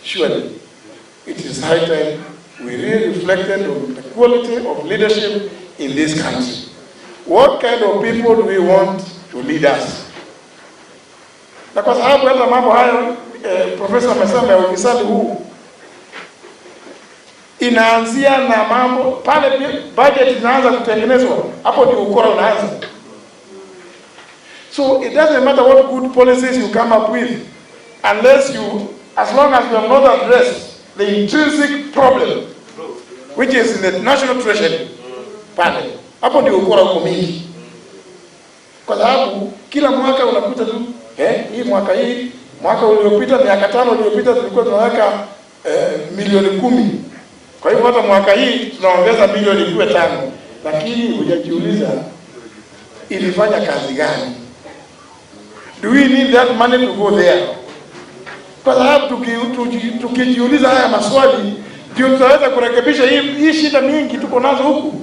surely it is high time we really reflected on the quality of leadership in this country. What kind of people do we want to lead us? Na kwa sababu hata mambo hayo profesa amesema ya ufisadi huu inaanzia na mambo pale budget inaanza kutengenezwa, hapo ndio ukora unaanza. So it doesn't matter what good policies you come up with, unless you, as long as you have not addressed the intrinsic problem which is in the national treasury pale, hapo ndio ukora uko mingi. Kwa sababu kila mwaka unakuta tu hii mwaka uliopita, miaka 5 iliyopita tulikuwa tunaweka milioni 10. Kwa hivyo hata mwaka hii tunaongeza milioni 5, lakini hujajiuliza ilifanya kazi gani? Do we need that money to go there? Kwa sababu tukijiuliza haya maswali ndio tutaweza kurekebisha hii shida mingi tuko nazo huku.